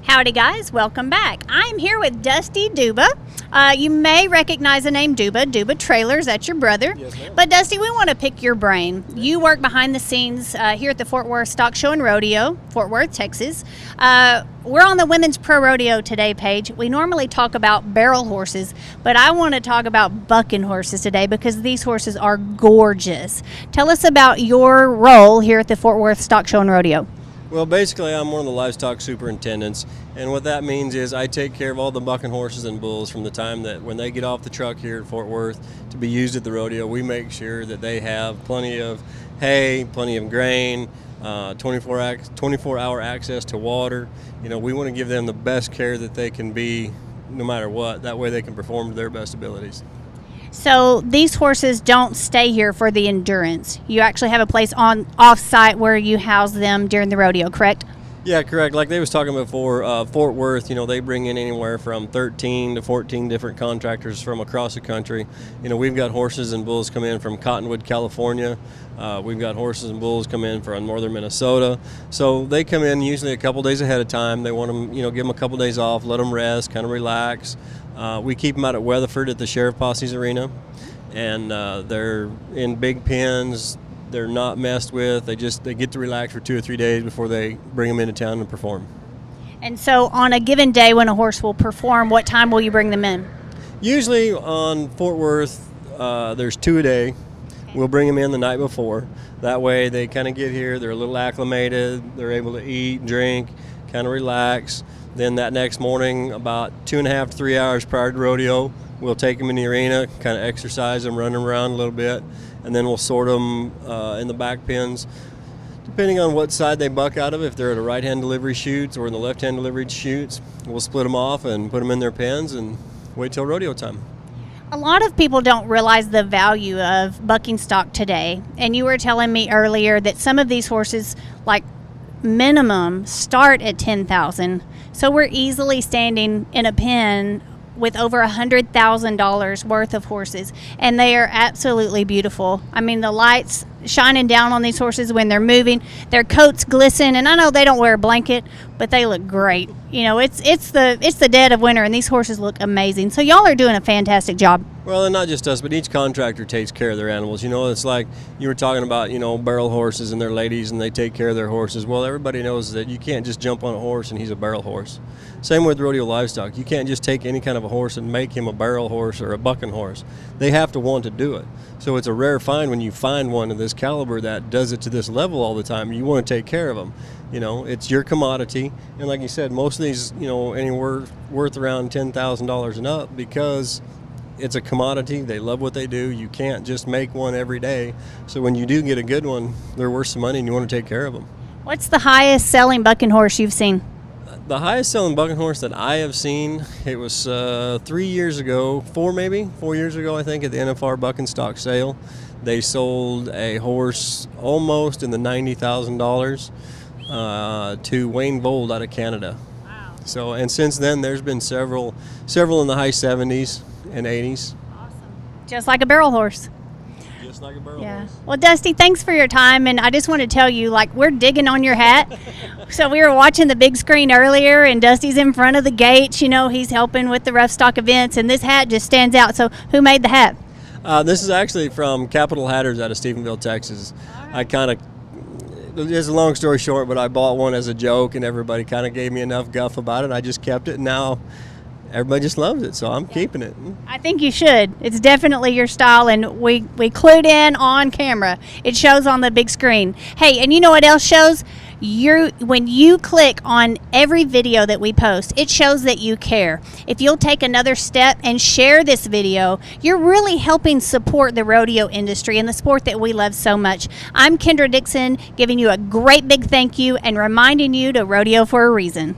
Howdy guys, welcome back. I'm here with Dusty Duba. You may recognize the name Duba Trailers, that's your brother. Yes, ma'am. But Dusty, we want to pick your brain. You work behind the scenes here at the Fort Worth Stock Show and Rodeo, Fort Worth, Texas. We're on the Women's Pro Rodeo Today page. We normally talk about barrel horses, but I want to talk about bucking horses today because these horses are gorgeous. Tell us about your role here at the Fort Worth Stock Show and Rodeo. Well, basically, I'm one of the livestock superintendents, and what that means is I take care of all the bucking horses and bulls from the time that when they get off the truck here at Fort Worth to be used at the rodeo. We make sure that they have plenty of hay, plenty of grain, 24-hour access to water. You know, we want to give them the best care that they can be no matter what. That way they can perform to their best abilities. So these horses don't stay here for the endurance. You actually have a place on off-site where you house them during the rodeo, correct? Yeah, correct. Like they was talking before, Fort Worth, you know, they bring in anywhere from 13 to 14 different contractors from across the country. You know, we've got horses and bulls come in from Cottonwood, California. We've got horses and bulls come in from northern Minnesota. So they come in usually a couple days ahead of time. They want them, you know, give them a couple days off, let them rest, kind of relax. We keep them out at Weatherford at the Sheriff Posse's Arena, and they're in big pens. They're not messed with. They get to relax for 2 or 3 days before they bring them into town and perform. And so on a given day when a horse will perform, what time will you bring them in? Usually on Fort Worth, there's 2 a day. We'll bring them in the night before. That way they kind of get here, they're a little acclimated, they're able to eat, drink, kind of relax. Then that next morning, about 2.5 to 3 hours prior to rodeo, we'll take them in the arena, kind of exercise them, run them around a little bit, and then we'll sort them in the back pens. Depending on what side they buck out of, if they're at a right-hand delivery chutes or in the left-hand delivery chutes, we'll split them off and put them in their pens and wait till rodeo time. A lot of people don't realize the value of bucking stock today. And you were telling me earlier that some of these horses, like minimum, start at $10,000. So we're easily standing in a pen with over $100,000 worth of horses, and they are absolutely beautiful. I mean, the lights shining down on these horses when they're moving, their coats glisten, and I know they don't wear a blanket, but they look great. You know, it's the dead of winter, and these horses look amazing. So y'all are doing a fantastic job. Well, and not just us, but each contractor takes care of their animals. You know, it's like you were talking about, you know, barrel horses and their ladies, and they take care of their horses. Well, everybody knows that you can't just jump on a horse and he's a barrel horse. Same with rodeo livestock. You can't just take any kind of a horse and make him a barrel horse or a bucking horse. They have to want to do it. So it's a rare find when you find one of this caliber that does it to this level all the time. You want to take care of them. You know, it's your commodity. And like you said, most of these, you know, anywhere worth around $10,000 and up because it's a commodity. They love what they do. You can't just make one every day. So when you do get a good one, they're worth some money and you want to take care of them. What's the highest selling bucking horse you've seen? The highest selling bucking horse that I have seen, it was 3 years ago, 4 years ago, I think, at the NFR bucking stock sale. They sold a horse almost in the $90,000 to Wayne Vold out of Canada. Wow. So, and since then, there's been several in the high 70s and 80s. Awesome. Just like a barrel horse. Just like a barrel horse. Well, Dusty, thanks for your time, and I just want to tell you, like, we're digging on your hat. So we were watching the big screen earlier, and Dusty's in front of the gates. You know, he's helping with the rough stock events, and this hat just stands out. So who made the hat? This is actually from Capital Hatters out of Stephenville, Texas. I kind of, it's a long story short, but I bought one as a joke, and everybody kind of gave me enough guff about it. I just kept it, and now everybody just loves it, so I'm keeping it. I think you should. It's definitely your style, and we clued in on camera. It shows on the big screen. Hey, and you know what else shows? When you click on every video that we post, it shows that you care. If you'll take another step and share this video, you're really helping support the rodeo industry and the sport that we love so much. I'm Kendra Dixon, giving you a great big thank you and reminding you to rodeo for a reason.